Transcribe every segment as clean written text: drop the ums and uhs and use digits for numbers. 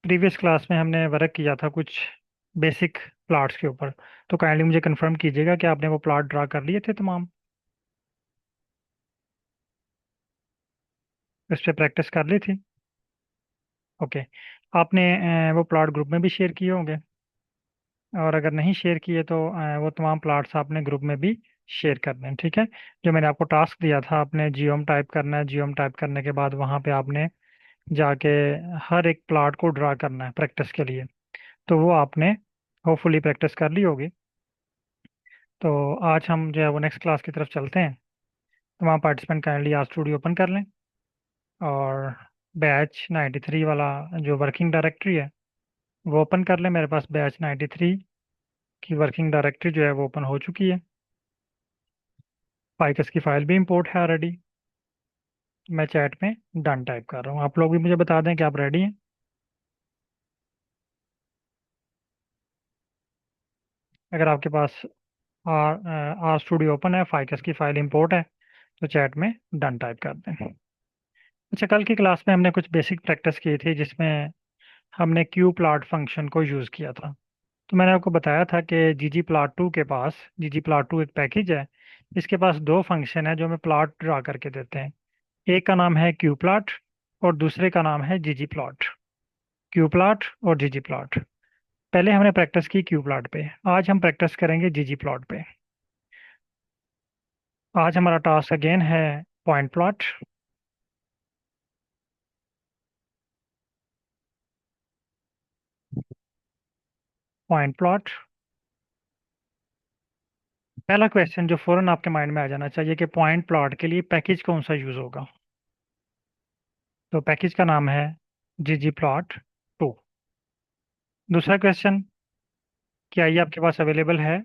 Previous class में हमने work किया था कुछ बेसिक प्लॉट्स के ऊपर। तो काइंडली मुझे कंफर्म कीजिएगा कि आपने वो प्लॉट ड्रा कर लिए थे तमाम। उस पर प्रैक्टिस कर ली थी। ओके। आपने वो प्लॉट ग्रुप में भी शेयर किए होंगे। और अगर नहीं शेयर किए तो वो तमाम प्लॉट्स आपने ग्रुप में भी शेयर करने हैं, ठीक है। जो मैंने आपको टास्क दिया था, आपने जियोम टाइप करना है। जियोम टाइप करने के बाद वहाँ पे आपने जाके हर एक प्लॉट को ड्रा करना है प्रैक्टिस के लिए। तो वो आपने होपफुली प्रैक्टिस कर ली होगी। तो आज हम जो है वो नेक्स्ट क्लास की तरफ चलते हैं। तमाम पार्टिसिपेंट काइंडली आज स्टूडियो ओपन कर लें। और बैच 93 वाला जो वर्किंग डायरेक्टरी है वो ओपन कर लें। मेरे पास बैच 93 की वर्किंग डायरेक्टरी जो है वो ओपन हो चुकी है। पाइकस की फाइल भी इंपोर्ट है ऑलरेडी। मैं चैट में डन टाइप कर रहा हूँ। आप लोग भी मुझे बता दें कि आप रेडी हैं। अगर आपके पास आर आर स्टूडियो ओपन है, फाइकस की फाइल इंपोर्ट है, तो चैट में डन टाइप कर दें। अच्छा, कल की क्लास में हमने कुछ बेसिक प्रैक्टिस की थी जिसमें हमने क्यू प्लॉट फंक्शन को यूज़ किया था। तो मैंने आपको बताया था कि ggplot2 के पास, ggplot2 एक पैकेज है। इसके पास दो फंक्शन है जो हमें प्लॉट ड्रा करके देते हैं। एक का नाम है qplot और दूसरे का नाम है ggplot। qplot और ggplot। पहले हमने प्रैक्टिस की qplot पे, आज हम प्रैक्टिस करेंगे ggplot पे। आज हमारा टास्क अगेन है पॉइंट प्लॉट। Point plot. पहला क्वेश्चन जो फौरन आपके माइंड में आ जाना चाहिए कि पॉइंट प्लॉट के लिए पैकेज कौन सा यूज़ होगा। तो पैकेज का नाम है ggplot2। दूसरा क्वेश्चन, क्या ये आपके पास अवेलेबल है?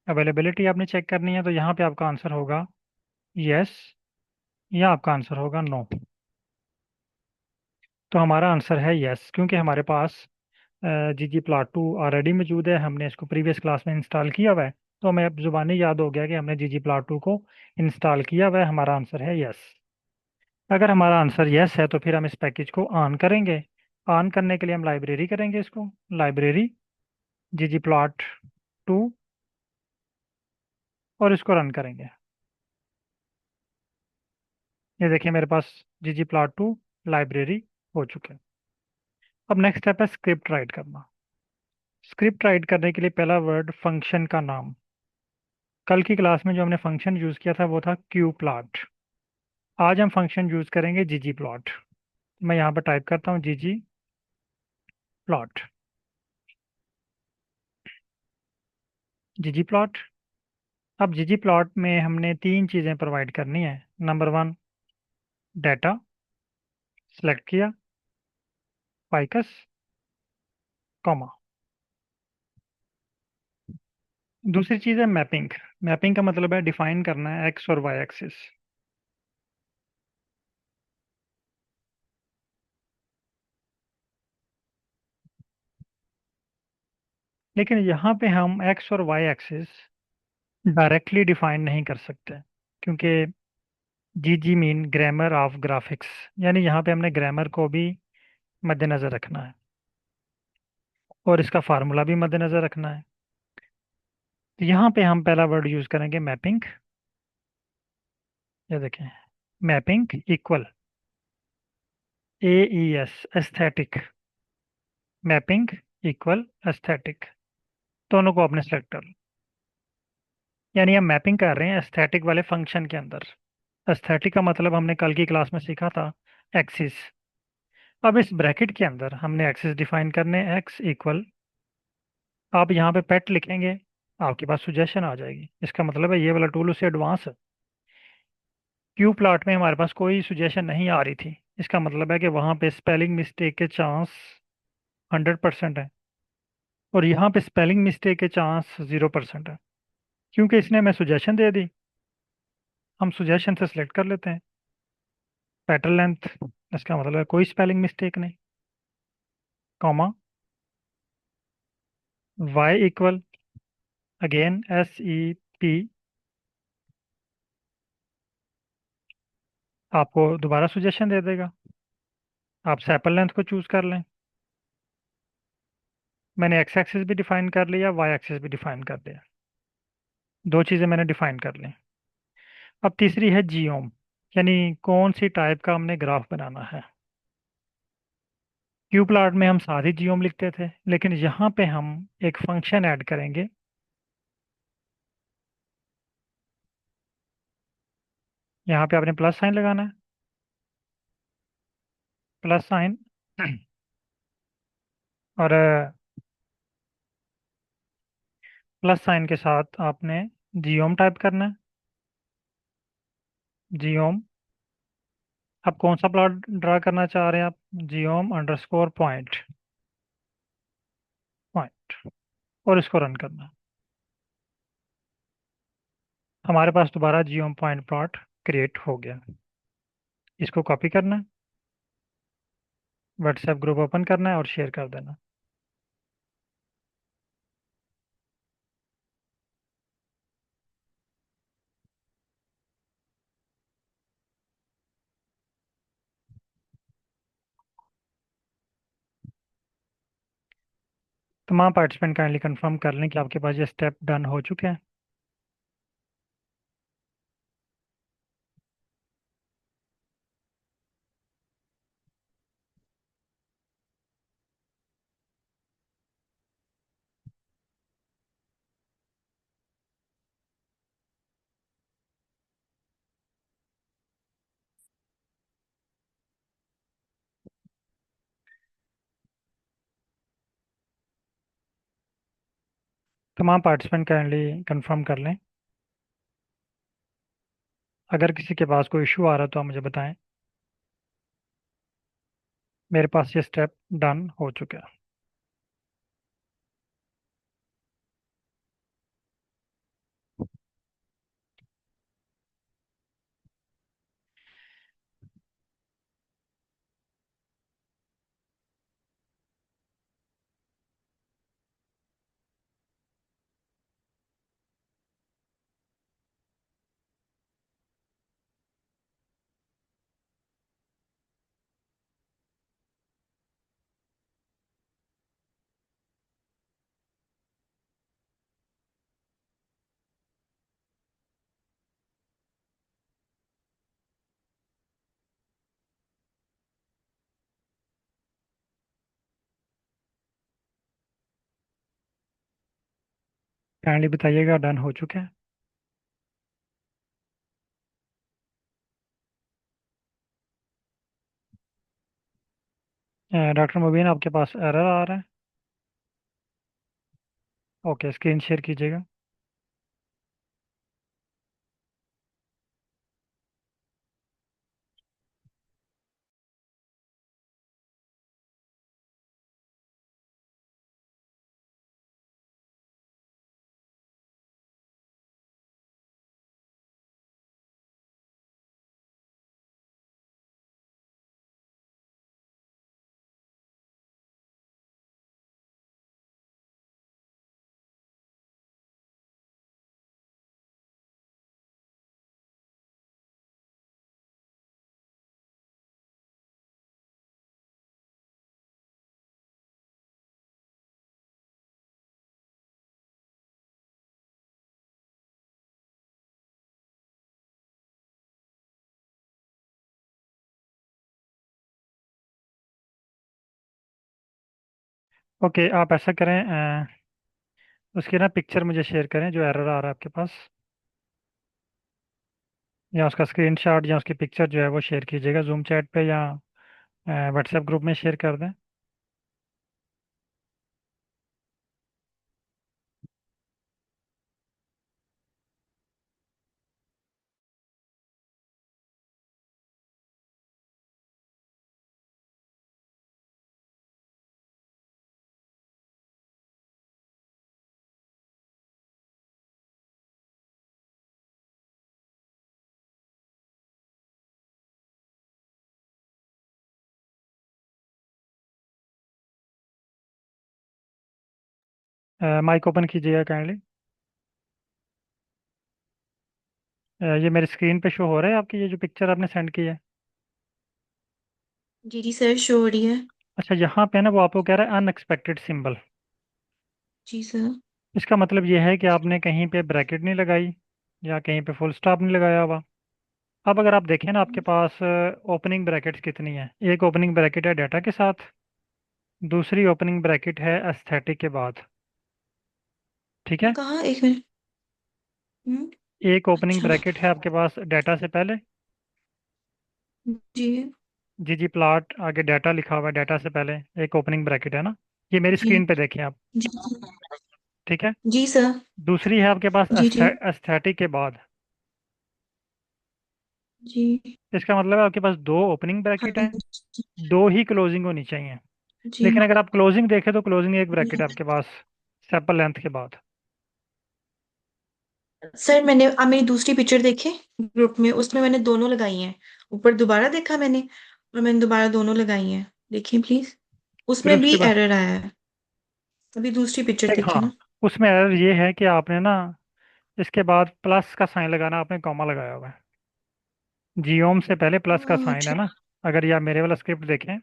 अवेलेबिलिटी आपने चेक करनी है, तो यहाँ पे आपका आंसर होगा यस या आपका आंसर होगा नो। तो हमारा आंसर है यस, क्योंकि हमारे पास ggplot2 ऑलरेडी मौजूद है। हमने इसको प्रीवियस क्लास में इंस्टॉल किया हुआ है। तो हमें अब जुबानी याद हो गया कि हमने ggplot2 को इंस्टॉल किया हुआ है। हमारा आंसर है यस। अगर हमारा आंसर यस है तो फिर हम इस पैकेज को ऑन करेंगे। ऑन करने के लिए हम लाइब्रेरी करेंगे इसको। लाइब्रेरी ggplot2 और इसको रन करेंगे। ये देखिए मेरे पास ggplot2 लाइब्रेरी हो चुके हैं। अब नेक्स्ट स्टेप है स्क्रिप्ट राइट करना। स्क्रिप्ट राइट करने के लिए पहला वर्ड फंक्शन का नाम। कल की क्लास में जो हमने फंक्शन यूज़ किया था वो था क्यू प्लॉट। आज हम फंक्शन यूज़ करेंगे जीजी प्लॉट। मैं यहाँ पर टाइप करता हूँ जीजी प्लॉट। जीजी प्लॉट। अब जीजी प्लॉट में हमने तीन चीज़ें प्रोवाइड करनी है। नंबर वन, डाटा सेलेक्ट किया, पाइकस, कॉमा। दूसरी चीज़ है मैपिंग। मैपिंग का मतलब है डिफाइन करना है एक्स और वाई एक्सिस। लेकिन यहाँ पे हम एक्स और वाई एक्सिस डायरेक्टली डिफाइन नहीं कर सकते, क्योंकि जीजी मीन ग्रामर ऑफ ग्राफिक्स, यानी यहाँ पे हमने ग्रामर को भी मद्देनज़र रखना है और इसका फार्मूला भी मद्देनज़र रखना है। तो यहाँ पे हम पहला वर्ड यूज़ करेंगे मैपिंग। ये देखें, mapping equal AES aesthetic. Mapping equal aesthetic. दोनों को आपने सेलेक्ट कर लो। यानी हम मैपिंग कर रहे हैं एस्थेटिक वाले फंक्शन के अंदर। एस्थेटिक का मतलब हमने कल की क्लास में सीखा था एक्सिस। अब इस ब्रैकेट के अंदर हमने एक्सिस डिफाइन करने, एक्स इक्वल, आप यहाँ पे पेट लिखेंगे, आपके पास सुजेशन आ जाएगी। इसका मतलब है ये वाला टूल उससे एडवांस है। क्यू प्लॉट में हमारे पास कोई सुजेशन नहीं आ रही थी। इसका मतलब है कि वहाँ पे स्पेलिंग मिस्टेक के चांस 100% है और यहाँ पे स्पेलिंग मिस्टेक के चांस 0% है, क्योंकि इसने हमें सुजेशन दे दी। हम सुजेशन से सिलेक्ट कर लेते हैं पैटर्न लेंथ। इसका मतलब है कोई स्पेलिंग मिस्टेक नहीं, comma, Y equal, again SEP, आपको दोबारा सुजेशन दे देगा। आप सैपल लेंथ को चूज कर लें। मैंने एक्स एक्सिस भी डिफाइन कर लिया, वाई एक्सिस भी डिफाइन कर लिया। दो चीज़ें मैंने डिफाइन कर ली। अब तीसरी है जियोम, यानी कौन सी टाइप का हमने ग्राफ बनाना है। क्यू प्लॉट में हम सादी जियोम लिखते थे, लेकिन यहाँ पे हम एक फंक्शन ऐड करेंगे। यहाँ पे आपने प्लस साइन लगाना है। प्लस साइन और प्लस साइन के साथ आपने जियोम टाइप करना है। जियोम। अब कौन सा प्लॉट ड्रा करना चाह रहे हैं आप? जियोम अंडरस्कोर पॉइंट। पॉइंट। और इसको रन करना। हमारे पास दोबारा जियोम पॉइंट प्लॉट क्रिएट हो गया। इसको कॉपी करना है, व्हाट्सएप ग्रुप ओपन करना है और शेयर कर देना। तमाम पार्टिसिपेंट काइंडली कंफर्म कर लें कि आपके पास ये स्टेप डन हो चुके हैं। तमाम पार्टिसिपेंट काइंडली कंफर्म कर लें। अगर किसी के पास कोई इशू आ रहा है तो आप मुझे बताएं। मेरे पास ये स्टेप डन हो चुका है। काइंडली बताइएगा डन हो चुके हैं। डॉक्टर मुबीन, आपके पास एरर आ रहा है। ओके, स्क्रीन शेयर कीजिएगा। ओके, आप ऐसा करें, उसकी ना पिक्चर मुझे शेयर करें जो एरर आ रहा है आपके पास। या उसका स्क्रीनशॉट या उसकी पिक्चर जो है वो शेयर कीजिएगा जूम चैट पे या व्हाट्सएप ग्रुप में शेयर कर दें। माइक ओपन कीजिएगा काइंडली। ये मेरी स्क्रीन पे शो हो रहा है आपकी ये जो पिक्चर आपने सेंड की है? जी जी सर, शो हो रही है। अच्छा, यहाँ पे ना वो आपको कह रहा है अनएक्सपेक्टेड सिंबल। जी सर। इसका मतलब ये है कि आपने कहीं पे ब्रैकेट नहीं लगाई या कहीं पे फुल स्टॉप नहीं लगाया हुआ। अब अगर आप देखें ना आपके पास ओपनिंग ब्रैकेट्स कितनी है। एक ओपनिंग ब्रैकेट है डाटा के साथ, दूसरी ओपनिंग ब्रैकेट है एस्थेटिक के बाद। ठीक कहाँ है। कहाँ, एक मिनट। हम्म। एक ओपनिंग अच्छा। ब्रैकेट है आपके पास डाटा से पहले। जी जी जी प्लॉट आगे डाटा लिखा हुआ है, डाटा से पहले एक ओपनिंग ब्रैकेट है ना। ये मेरी जी स्क्रीन पे देखें आप। जी। ठीक है। जी सर। दूसरी है आपके पास जी जी। एस्थेटिक के बाद। जी। इसका मतलब है आपके पास दो ओपनिंग हाँ ब्रैकेट हैं, जी। दो ही क्लोजिंग होनी चाहिए। जी लेकिन अगर आप क्लोजिंग देखें तो क्लोजिंग एक ब्रैकेट है आपके पास सेपल लेंथ के बाद। सर, मैंने अब मेरी दूसरी पिक्चर देखी ग्रुप में, उसमें मैंने दोनों लगाई हैं। ऊपर दोबारा देखा मैंने, और मैंने दोबारा दोनों लगाई हैं। देखिए प्लीज, फिर उसमें भी उसके बाद एरर आया है। अभी दूसरी पिक्चर एक, देखिए हाँ, ना। उसमें एरर ये है कि आपने ना इसके बाद प्लस का साइन लगाना, आपने कॉमा लगाया हुआ है। जियोम से पहले प्लस का साइन है अच्छा ना। अगर ये आप मेरे वाला स्क्रिप्ट देखें।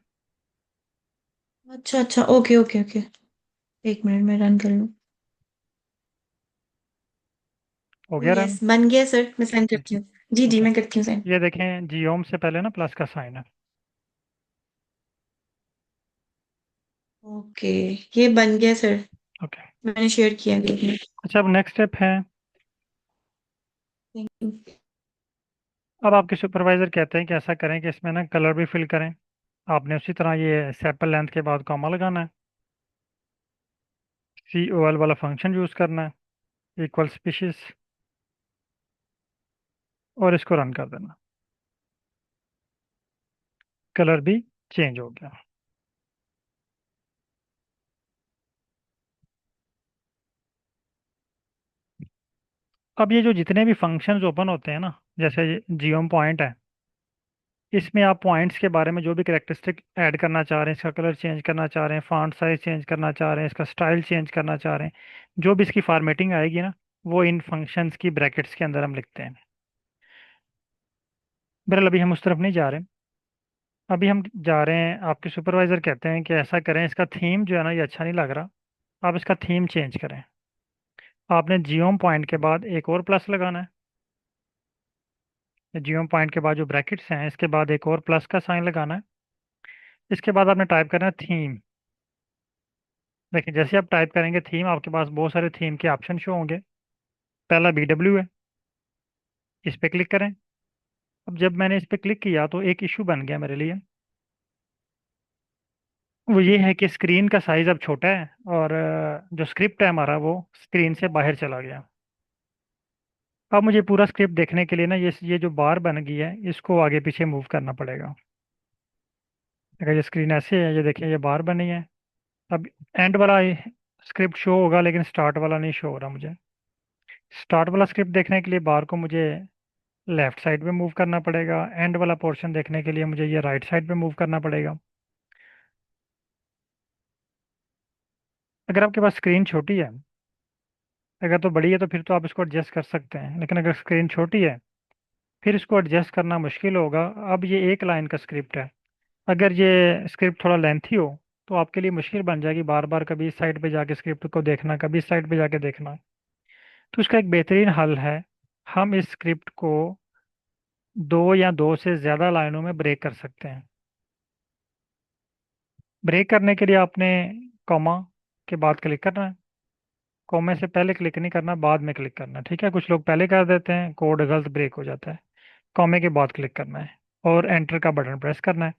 अच्छा अच्छा, ओके ओके ओके। एक मिनट में रन कर लूँ। हो ओ गया रन? यस, बन गया सर, मैं सेंड करती हूँ। जी जी, ओके। मैं करती हूँ सेंड। ये देखें जियोम से पहले ना प्लस का साइन है। ओके, ये बन गया सर। ओके। मैंने शेयर किया ग्रुप में। अच्छा, अब नेक्स्ट स्टेप है। Thank you. अब आपके सुपरवाइजर कहते हैं कि ऐसा करें कि इसमें ना कलर भी फिल करें। आपने उसी तरह ये सेपल लेंथ के बाद कॉमा लगाना है, सी ओ एल वाला फंक्शन यूज़ करना है, इक्वल स्पीशीज, और इसको रन कर देना। कलर भी चेंज हो गया। अब ये जो जितने भी फंक्शंस ओपन होते हैं ना, जैसे जियोम पॉइंट है, इसमें आप पॉइंट्स के बारे में जो भी करेक्टरिस्टिक ऐड करना चाह रहे हैं, इसका कलर चेंज करना चाह रहे हैं, फॉन्ट साइज चेंज करना चाह रहे हैं, इसका स्टाइल चेंज करना चाह रहे हैं, जो भी इसकी फॉर्मेटिंग आएगी ना, वो इन फंक्शंस की ब्रैकेट्स के अंदर हम लिखते हैं। बहरहाल अभी हम उस तरफ नहीं जा रहे। अभी हम जा रहे हैं, आपके सुपरवाइजर कहते हैं कि ऐसा करें, इसका थीम जो है ना ये अच्छा नहीं लग रहा, आप इसका थीम चेंज करें। आपने जियोम पॉइंट के बाद एक और प्लस लगाना है। जियोम पॉइंट के बाद जो ब्रैकेट्स हैं इसके बाद एक और प्लस का साइन लगाना है। इसके बाद आपने टाइप करना है थीम। देखिए जैसे आप टाइप करेंगे थीम, आपके पास बहुत सारे थीम के ऑप्शन शो होंगे। पहला BW है, इस पे क्लिक करें। अब जब मैंने इस पे क्लिक किया तो एक इशू बन गया मेरे लिए। वो ये है कि स्क्रीन का साइज अब छोटा है, और जो स्क्रिप्ट है हमारा वो स्क्रीन से बाहर चला गया। अब मुझे पूरा स्क्रिप्ट देखने के लिए ना ये जो बार बन गई है इसको आगे पीछे मूव करना पड़ेगा। अगर ये स्क्रीन ऐसे है, ये देखिए ये बार बनी है। अब एंड वाला स्क्रिप्ट शो होगा लेकिन स्टार्ट वाला नहीं शो हो रहा मुझे। स्टार्ट वाला स्क्रिप्ट देखने के लिए बार को मुझे लेफ्ट साइड पे मूव करना पड़ेगा, एंड वाला पोर्शन देखने के लिए मुझे ये राइट साइड पे मूव करना पड़ेगा। अगर आपके पास स्क्रीन छोटी है, अगर तो बड़ी है तो फिर तो आप इसको एडजस्ट कर सकते हैं, लेकिन अगर स्क्रीन छोटी है फिर इसको एडजस्ट करना मुश्किल होगा। अब ये एक लाइन का स्क्रिप्ट है, अगर ये स्क्रिप्ट थोड़ा लेंथी हो तो आपके लिए मुश्किल बन जाएगी बार बार कभी इस साइड पे जाके स्क्रिप्ट को देखना, कभी इस साइड पे जाके देखना। तो इसका एक बेहतरीन हल है, हम इस स्क्रिप्ट को दो या दो से ज़्यादा लाइनों में ब्रेक कर सकते हैं। ब्रेक करने के लिए आपने कॉमा के बाद क्लिक करना है। कॉमे से पहले क्लिक नहीं करना, बाद में क्लिक करना है, ठीक है। कुछ लोग पहले कर देते हैं, कोड गलत ब्रेक हो जाता है। कॉमे के बाद क्लिक करना है और एंटर का बटन प्रेस करना है।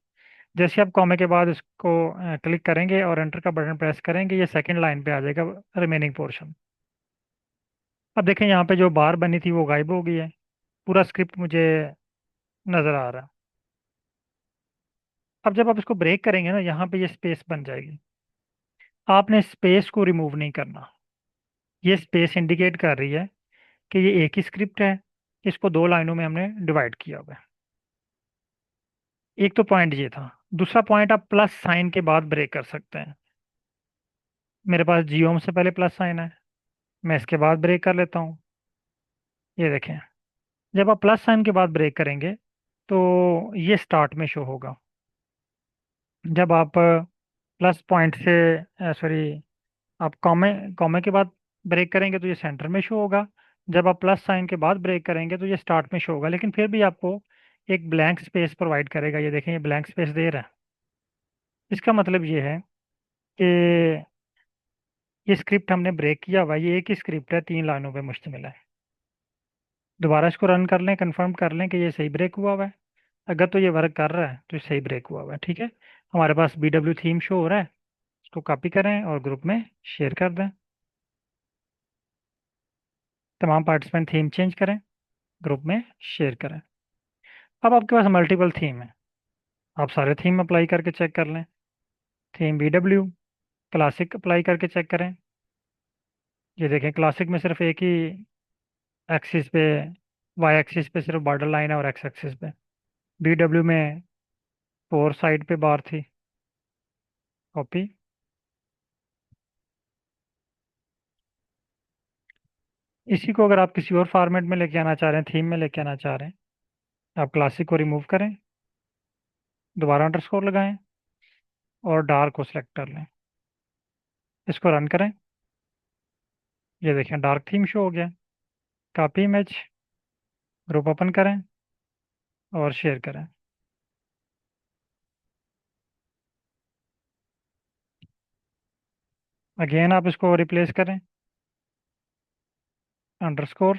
जैसे आप कॉमे के बाद इसको क्लिक करेंगे और एंटर का बटन प्रेस करेंगे, ये सेकंड लाइन पे आ जाएगा रिमेनिंग पोर्शन। अब देखें यहाँ पे जो बार बनी थी वो गायब हो गई है, पूरा स्क्रिप्ट मुझे नज़र आ रहा है। अब जब आप इसको ब्रेक करेंगे ना, यहाँ पे ये स्पेस बन जाएगी। आपने स्पेस को रिमूव नहीं करना। ये स्पेस इंडिकेट कर रही है कि ये एक ही स्क्रिप्ट है, इसको दो लाइनों में हमने डिवाइड किया हुआ है। एक तो पॉइंट ये था। दूसरा पॉइंट, आप प्लस साइन के बाद ब्रेक कर सकते हैं। मेरे पास जियोम से पहले प्लस साइन है, मैं इसके बाद ब्रेक कर लेता हूँ। ये देखें, जब आप प्लस साइन के बाद ब्रेक करेंगे तो ये स्टार्ट में शो होगा। जब आप प्लस पॉइंट से सॉरी आप कॉमे कॉमे के बाद ब्रेक करेंगे तो ये सेंटर में शो होगा। जब आप प्लस साइन के बाद ब्रेक करेंगे तो ये स्टार्ट में शो होगा, लेकिन फिर भी आपको एक ब्लैंक स्पेस प्रोवाइड करेगा। ये देखें, ये ब्लैंक स्पेस दे रहा है। इसका मतलब ये है कि ये स्क्रिप्ट हमने ब्रेक किया हुआ है, ये एक ही स्क्रिप्ट है, 3 लाइनों पे मुश्तमिल है। दोबारा इसको रन कर लें, कंफर्म कर लें कि ये सही ब्रेक हुआ हुआ है। अगर तो ये वर्क कर रहा है तो ये सही ब्रेक हुआ हुआ है। ठीक है, हमारे पास BW थीम शो हो रहा है। इसको कॉपी करें और ग्रुप में शेयर कर दें। तमाम पार्टिसिपेंट थीम चेंज करें, ग्रुप में शेयर करें। अब आपके पास मल्टीपल थीम है, आप सारे थीम अप्लाई करके चेक कर लें। थीम BW क्लासिक अप्लाई करके चेक करें। ये देखें, क्लासिक में सिर्फ एक ही एक्सिस पे, वाई एक्सिस पे सिर्फ बॉर्डर लाइन है और एक्स एक्सिस पे। BW में 4 साइड पे बार थी। कॉपी। इसी को अगर आप किसी और फॉर्मेट में लेके आना चाह रहे हैं, थीम में लेके आना चाह रहे हैं, आप क्लासिक को रिमूव करें, दोबारा अंडरस्कोर लगाएं और डार्क को सिलेक्ट कर लें। इसको रन करें। ये देखें, डार्क थीम शो हो गया। कॉपी इमेज, ग्रुप ओपन करें और शेयर करें। अगेन आप इसको रिप्लेस करें, अंडरस्कोर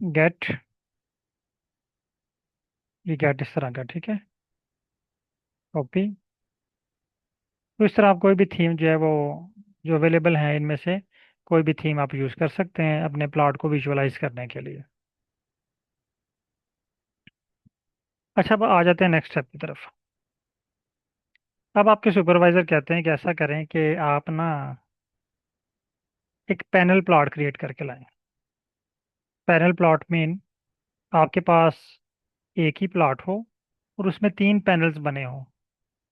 गेट। ये गेट इस तरह का, ठीक है। कॉपी। तो इस तरह आप कोई भी थीम जो है वो, जो अवेलेबल है इनमें से कोई भी थीम आप यूज़ कर सकते हैं अपने प्लॉट को विजुअलाइज करने के लिए। अच्छा, अब आ जाते हैं नेक्स्ट स्टेप की तरफ। अब आपके सुपरवाइजर कहते हैं कि ऐसा करें कि आप ना एक पैनल प्लॉट क्रिएट करके लाएं। पैनल प्लॉट मीन आपके पास एक ही प्लॉट हो और उसमें 3 पैनल्स बने हों।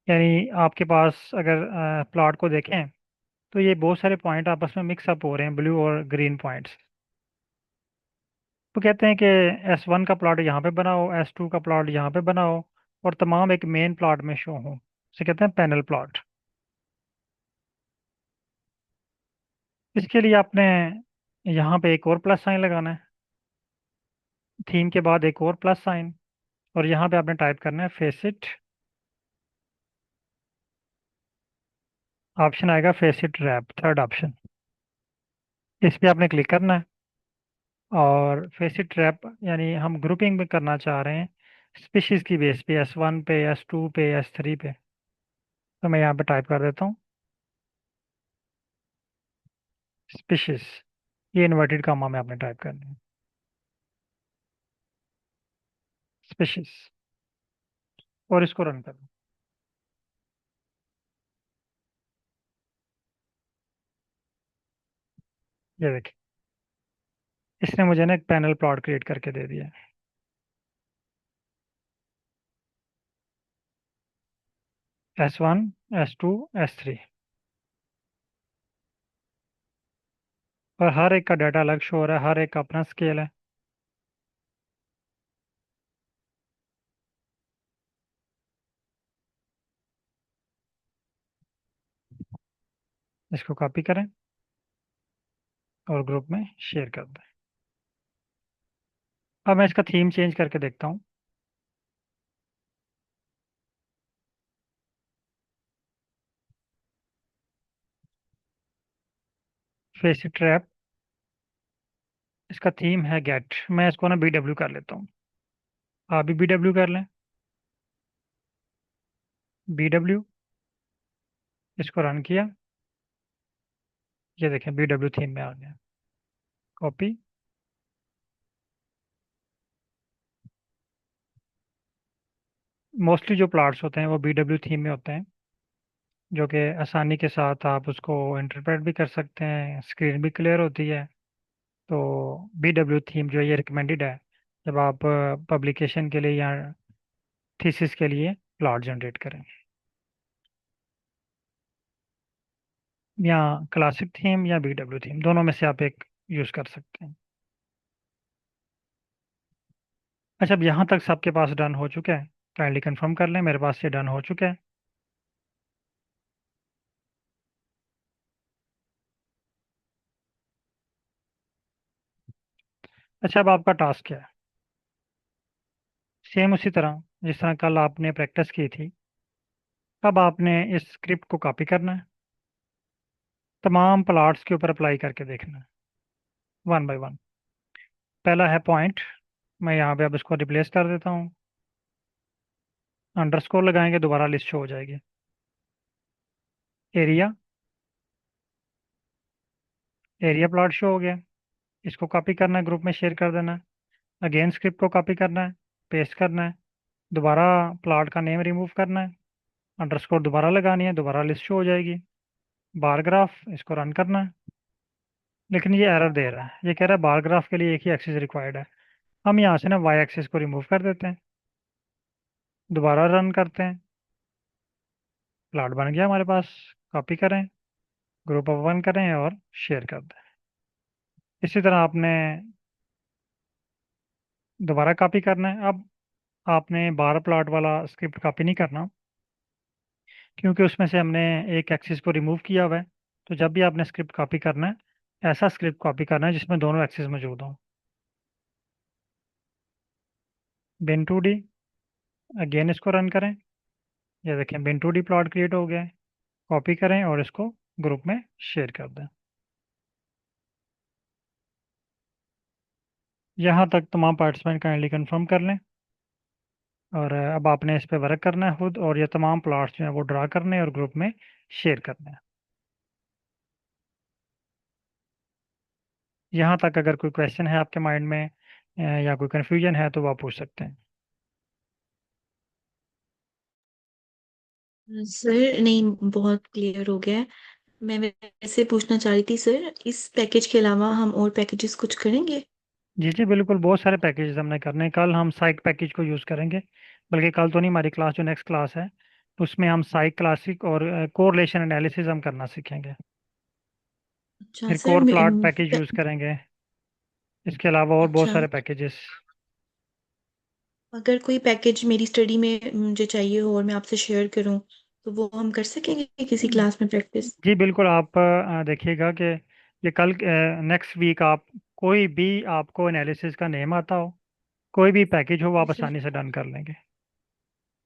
यानी आपके पास अगर प्लॉट को देखें तो ये बहुत सारे पॉइंट आपस में मिक्स अप हो रहे हैं, ब्लू और ग्रीन पॉइंट्स। तो कहते हैं कि S1 का प्लॉट यहाँ पे बनाओ, S2 का प्लॉट यहाँ पे बनाओ, और तमाम एक मेन प्लॉट में शो हो। इसे कहते हैं पैनल प्लॉट। इसके लिए आपने यहाँ पे एक और प्लस साइन लगाना है, थीम के बाद एक और प्लस साइन, और यहाँ पे आपने टाइप करना है फेसिट। ऑप्शन आएगा फेसिट रैप, थर्ड ऑप्शन। इस पे आपने क्लिक करना है और फेसिट रैप यानी हम ग्रुपिंग में करना चाह रहे हैं स्पीशीज की बेस पे, S1 पे, S2 पे, S3 पे। तो मैं यहाँ पे टाइप कर देता हूँ स्पीशीज। ये इन्वर्टेड कामा में आपने टाइप करना है, स्पीशीज, और इसको रन करना। ये देखिए, इसने मुझे ना एक पैनल प्लॉट क्रिएट करके दे दिया। S1, S2, S3, और हर एक का डाटा अलग शो हो रहा है, हर एक का अपना स्केल है। इसको कॉपी करें और ग्रुप में शेयर कर दें। अब मैं इसका थीम चेंज करके देखता हूँ। फेस ट्रैप, इसका थीम है गेट। मैं इसको ना BW कर लेता हूँ। आप भी BW कर लें। BW, इसको रन किया। ये देखें, BW थीम में आ गया। कॉपी। मोस्टली जो प्लॉट्स होते हैं वो BW थीम में होते हैं, जो कि आसानी के साथ आप उसको इंटरप्रेट भी कर सकते हैं, स्क्रीन भी क्लियर होती है। तो BW थीम जो है ये रिकमेंडेड है जब आप पब्लिकेशन के लिए या थीसिस के लिए प्लॉट जनरेट करें। या क्लासिक थीम या BW थीम, दोनों में से आप एक यूज़ कर सकते हैं। अच्छा, अब यहाँ तक सबके पास डन हो चुका है? काइंडली कंफर्म कर लें, मेरे पास ये डन हो चुका है। अच्छा, अब आपका टास्क क्या है? सेम उसी तरह जिस तरह कल आपने प्रैक्टिस की थी। अब आपने इस स्क्रिप्ट को कॉपी करना है, तमाम प्लॉट्स के ऊपर अप्लाई करके देखना है, वन बाय वन। पहला है पॉइंट, मैं यहाँ पे अब इसको रिप्लेस कर देता हूँ। अंडरस्कोर लगाएंगे, दोबारा लिस्ट शो हो जाएगी। एरिया, एरिया प्लॉट शो हो गया। इसको कॉपी करना है, ग्रुप में शेयर कर देना है। अगेन स्क्रिप्ट को कॉपी करना है, पेस्ट करना है, दोबारा प्लॉट का नेम रिमूव करना है, अंडरस्कोर दोबारा लगानी है, दोबारा लिस्ट शो हो जाएगी। बार ग्राफ, इसको रन करना है। लेकिन ये एरर दे रहा है, ये कह रहा है बार ग्राफ के लिए एक ही एक्सिस रिक्वायर्ड है। हम यहाँ से ना वाई एक्सिस को रिमूव कर देते हैं, दोबारा रन करते हैं। प्लॉट बन गया हमारे पास। कॉपी करें, ग्रुप ओपन करें और शेयर कर दें। इसी तरह आपने दोबारा कॉपी करना है। अब आपने बार प्लॉट वाला स्क्रिप्ट कॉपी नहीं करना, क्योंकि उसमें से हमने एक एक्सिस को रिमूव किया हुआ है। तो जब भी आपने स्क्रिप्ट कॉपी करना है, ऐसा स्क्रिप्ट कॉपी करना है जिसमें दोनों एक्सिस मौजूद हों। बिन टू डी, अगेन इसको रन करें। ये देखें, बिन टू डी प्लॉट क्रिएट हो गया है। कॉपी करें और इसको ग्रुप में शेयर कर दें। यहाँ तक तमाम पार्टिसिपेंट काइंडली कंफर्म कर लें। और अब आपने इस पे वर्क करना है खुद, और ये तमाम प्लॉट्स जो हैं वो ड्रा करने हैं और ग्रुप में शेयर करने हैं। यहाँ तक अगर कोई क्वेश्चन है आपके माइंड में या कोई कन्फ्यूजन है तो आप पूछ सकते हैं। सर नहीं, बहुत क्लियर हो गया है। मैं वैसे पूछना चाह रही थी सर, इस पैकेज के अलावा हम और पैकेजेस कुछ करेंगे? जी जी बिल्कुल, बहुत सारे पैकेज हमने करने हैं। कल हम साइक पैकेज को यूज़ करेंगे। बल्कि कल तो नहीं, हमारी क्लास जो नेक्स्ट क्लास है उसमें हम साइक क्लासिक और कोरिलेशन एनालिसिस हम करना सीखेंगे। अच्छा फिर sir. Core plot package use करेंगे। इसके अलावा और बहुत अच्छा, सारे पैकेजेस। अगर कोई पैकेज मेरी स्टडी में मुझे चाहिए हो और मैं आपसे शेयर करूं, तो वो हम कर सकेंगे किसी क्लास में प्रैक्टिस? जी बिल्कुल, आप देखिएगा कि ये कल नेक्स्ट वीक आप कोई भी आपको एनालिसिस का नेम आता हो, कोई भी पैकेज हो, वो जी आप सर। आसानी से डन कर लेंगे।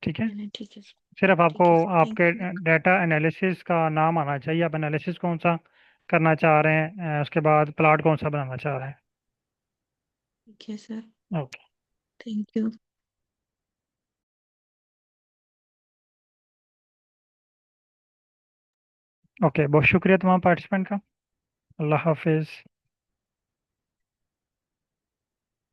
ठीक है। नहीं नहीं, ठीक है। सिर्फ आपको ठीक है सर, आपके थैंक यू। डाटा एनालिसिस का नाम आना चाहिए, आप एनालिसिस कौन सा करना चाह रहे हैं, उसके बाद प्लॉट कौन सा बनाना चाह रहे ठीक है सर। हैं। ओके। Thank you. ओके, बहुत शुक्रिया तमाम पार्टिसिपेंट का। अल्लाह हाफिज़।